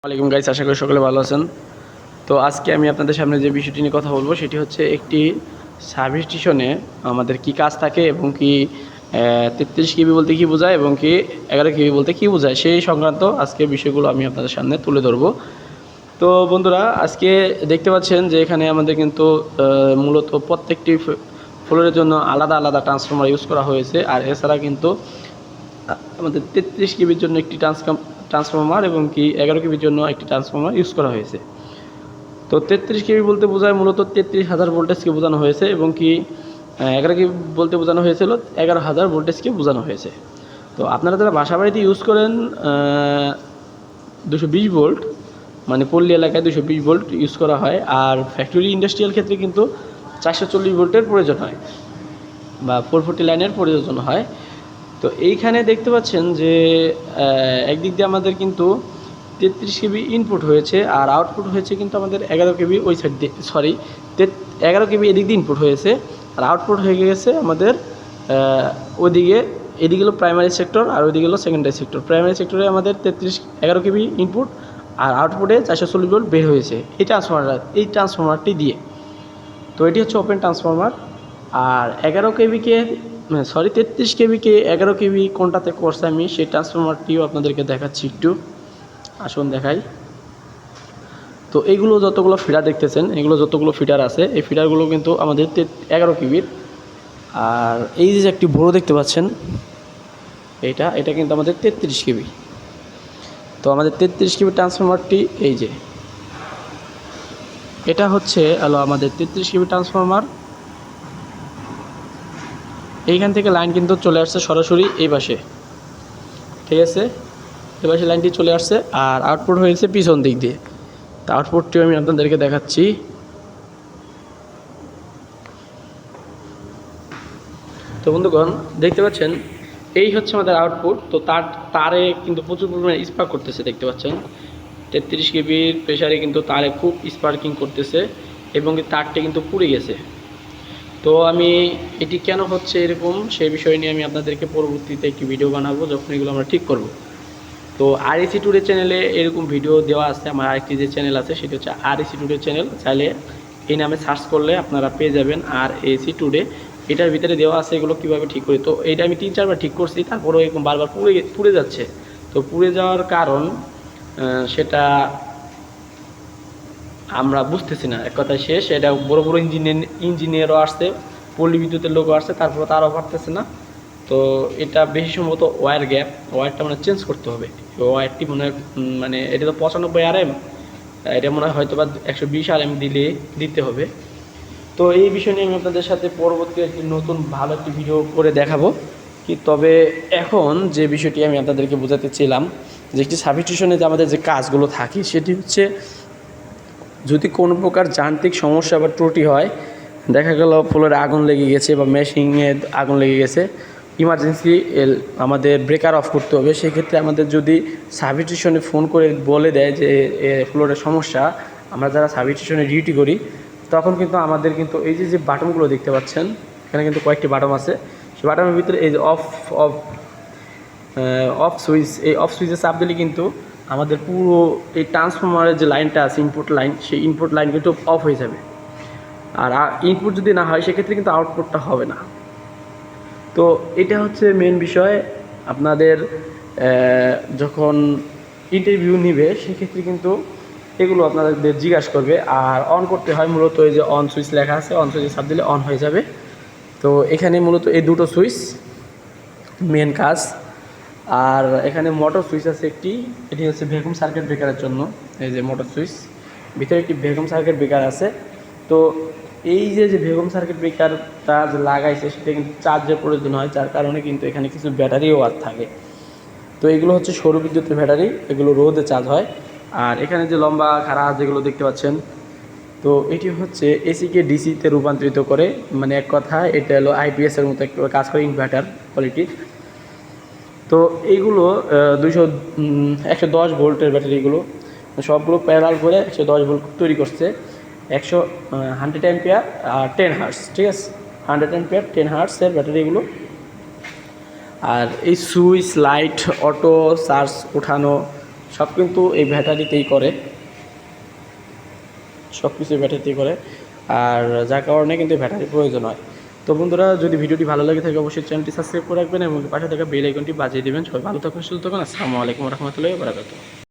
ওয়ালাইকুম গাইস, আশা করি সকলে ভালো আছেন। তো আজকে আমি আপনাদের সামনে যে বিষয়টি নিয়ে কথা বলবো সেটি হচ্ছে একটি সার্ভিস স্টেশনে আমাদের কি কাজ থাকে এবং কি 33 কেবি বলতে কি বোঝায় এবং কি 11 কেবি বলতে কি বোঝায় সেই সংক্রান্ত আজকে বিষয়গুলো আমি আপনাদের সামনে তুলে ধরবো। তো বন্ধুরা, আজকে দেখতে পাচ্ছেন যে এখানে আমাদের কিন্তু মূলত প্রত্যেকটি ফ্লোরের জন্য আলাদা আলাদা ট্রান্সফরমার ইউজ করা হয়েছে। আর এছাড়া কিন্তু আমাদের 33 কেবির জন্য একটি ট্রান্সফরমার এবং কি 11 কেবির জন্য একটি ট্রান্সফরমার ইউজ করা হয়েছে। তো 33 কেবি বলতে বোঝায় মূলত 33,000 ভোল্টেজকে বোঝানো হয়েছে এবং কি 11 কেবি বলতে বোঝানো হয়েছিল 11,000 ভোল্টেজকে বোঝানো হয়েছে। তো আপনারা যারা বাসা বাড়িতে ইউজ করেন 220 ভোল্ট, মানে পল্লী এলাকায় 220 ভোল্ট ইউজ করা হয়। আর ফ্যাক্টরি ইন্ডাস্ট্রিয়াল ক্ষেত্রে কিন্তু 440 ভোল্টের প্রয়োজন হয় বা 440 লাইনের প্রয়োজন হয়। তো এইখানে দেখতে পাচ্ছেন যে একদিক দিয়ে আমাদের কিন্তু 33 কেবি ইনপুট হয়েছে আর আউটপুট হয়েছে কিন্তু আমাদের 11 কেবি ওই সাইড দিয়ে, সরি 11 কেবি এদিক দিয়ে ইনপুট হয়েছে আর আউটপুট হয়ে গেছে আমাদের ওইদিকে। এদিকে হলো প্রাইমারি সেক্টর আর ওইদিকে হলো সেকেন্ডারি সেক্টর। প্রাইমারি সেক্টরে আমাদের 11 কেবি ইনপুট আর আউটপুটে 440 ভোল্ট বের হয়েছে এই ট্রান্সফরমারটি দিয়ে। তো এটি হচ্ছে ওপেন ট্রান্সফরমার। আর 11 কেবিকে 33 কেবিকে 11 কেবি কোনটাতে করছে আমি সেই ট্রান্সফরমারটিও আপনাদেরকে দেখাচ্ছি, একটু আসুন দেখাই। তো এইগুলো যতগুলো ফিডার দেখতেছেন, এগুলো যতগুলো ফিডার আছে এই ফিডারগুলো কিন্তু আমাদের 11 কেবির। আর এই যে একটি বড় দেখতে পাচ্ছেন এটা কিন্তু আমাদের 33 কেবি। তো আমাদের 33 কেবি ট্রান্সফরমারটি এই যে এটা হচ্ছে আমাদের 33 কেবি ট্রান্সফরমার। এইখান থেকে লাইন কিন্তু চলে আসছে সরাসরি এই পাশে, ঠিক আছে, এই পাশে লাইনটি চলে আসছে আর আউটপুট হয়েছে পিছন দিক দিয়ে। তা আউটপুটটিও আমি আপনাদেরকে দেখাচ্ছি। তো বন্ধুগণ, দেখতে পাচ্ছেন এই হচ্ছে আমাদের আউটপুট। তো তারে কিন্তু প্রচুর পরিমাণে স্পার্ক করতেছে, দেখতে পাচ্ছেন 33 কেবির প্রেসারে কিন্তু তারে খুব স্পার্কিং করতেছে এবং তারটি কিন্তু পুড়ে গেছে। তো আমি এটি কেন হচ্ছে এরকম সেই বিষয় নিয়ে আমি আপনাদেরকে পরবর্তীতে একটি ভিডিও বানাবো যখন এগুলো আমরা ঠিক করব। তো আরইসি টুডে চ্যানেলে এরকম ভিডিও দেওয়া আছে। আমার আরেকটি যে চ্যানেল আছে সেটি হচ্ছে আরইসি টুডে চ্যানেল, চাইলে এই নামে সার্চ করলে আপনারা পেয়ে যাবেন আরইসি টুডে। এটার ভিতরে দেওয়া আছে এগুলো কীভাবে ঠিক করি। তো এইটা আমি 3-4বার ঠিক করছি, তারপরেও এরকম বারবার পুড়ে যাচ্ছে। তো পুড়ে যাওয়ার কারণ সেটা আমরা বুঝতেছি না, এক কথায় শেষ। এটা বড় বড় ইঞ্জিনিয়ারও আসছে, পল্লী বিদ্যুতের লোকও আসছে, তারপরে তারও পারতেছে না। তো এটা বেশি সম্ভবত ওয়্যারটা মানে চেঞ্জ করতে হবে। ওয়্যারটি মনে হয় মানে এটা তো 95 RM, এটা মনে হয় হয়তো বা 120 RM দিতে হবে। তো এই বিষয় নিয়ে আমি আপনাদের সাথে পরবর্তী একটি নতুন ভালো একটি ভিডিও করে দেখাবো কি। তবে এখন যে বিষয়টি আমি আপনাদেরকে বোঝাতে চাইলাম যে একটি সাবস্টেশনে যে আমাদের যে কাজগুলো থাকে সেটি হচ্ছে, যদি কোনো প্রকার যান্ত্রিক সমস্যা বা ত্রুটি হয়, দেখা গেল ফ্লোরে আগুন লেগে গেছে বা মেশিনে আগুন লেগে গেছে, ইমার্জেন্সি আমাদের ব্রেকার অফ করতে হবে। সেক্ষেত্রে আমাদের যদি সাবস্টেশনে ফোন করে বলে দেয় যে ফ্লোরের সমস্যা, আমরা যারা সাবস্টেশনে ডিউটি করি তখন কিন্তু আমাদের কিন্তু এই যে বাটনগুলো দেখতে পাচ্ছেন, এখানে কিন্তু কয়েকটি বাটন আছে। সেই বাটনের ভিতরে এই যে অফ সুইচ, এই অফ সুইচে চাপ দিলে কিন্তু আমাদের পুরো এই ট্রান্সফরমারের যে লাইনটা আছে, ইনপুট লাইন, সেই ইনপুট লাইন কিন্তু অফ হয়ে যাবে। আর ইনপুট যদি না হয় সেক্ষেত্রে কিন্তু আউটপুটটা হবে না। তো এটা হচ্ছে মেন বিষয়। আপনাদের যখন ইন্টারভিউ নিবে সেক্ষেত্রে কিন্তু এগুলো আপনাদের জিজ্ঞাসা করবে। আর অন করতে হয় মূলত এই যে অন সুইচ লেখা আছে, অন সুইচে চাপ দিলে অন হয়ে যাবে। তো এখানে মূলত এই দুটো সুইচ মেন কাজ। আর এখানে মোটর সুইচ আছে একটি, এটি হচ্ছে ভ্যাকুয়াম সার্কিট ব্রেকারের জন্য। এই যে মোটর সুইচ, ভিতরে একটি ভ্যাকুয়াম সার্কিট ব্রেকার আছে। তো এই যে ভ্যাকুয়াম সার্কিট ব্রেকারটা যে লাগাইছে সেটা কিন্তু চার্জের প্রয়োজন হয়, যার কারণে কিন্তু এখানে কিছু ব্যাটারিও থাকে। তো এগুলো হচ্ছে সৌর বিদ্যুতের ব্যাটারি, এগুলো রোদে চার্জ হয়। আর এখানে যে লম্বা খাড়া যেগুলো দেখতে পাচ্ছেন, তো এটি হচ্ছে এসিকে ডিসিতে রূপান্তরিত করে, মানে এক কথা এটা হলো আইপিএসের মতো একটু কাজ করে, ইনভার্টার কোয়ালিটির। তো এইগুলো 110 ভোল্টের ব্যাটারিগুলো সবগুলো প্যারাল করে 110 ভোল্ট তৈরি করছে। 100 অ্যাম্পিয়ার আর 10 হার্টস, ঠিক আছে, 100 অ্যাম্পিয়ার 10 হার্টসের ব্যাটারিগুলো। আর এই সুইচ, লাইট, অটো চার্জ ওঠানো সব কিন্তু এই ব্যাটারিতেই করে, সব কিছু ব্যাটারিতেই করে, আর যার কারণে কিন্তু ব্যাটারির প্রয়োজন হয়। তো বন্ধুরা, যদি ভিডিওটি ভালো লাগে থাকে অবশ্যই চ্যানেলটি সাবস্ক্রাইব করে রাখবেন এবং পাশে থাকা বেল আইকনটি বাজিয়ে দেবেন। সবাই ভালো থাকুন, সুস্থ থাকুন। আসসালামু আলাইকুম রহমতুল্লাহি ওয়া বারাকাতুহু।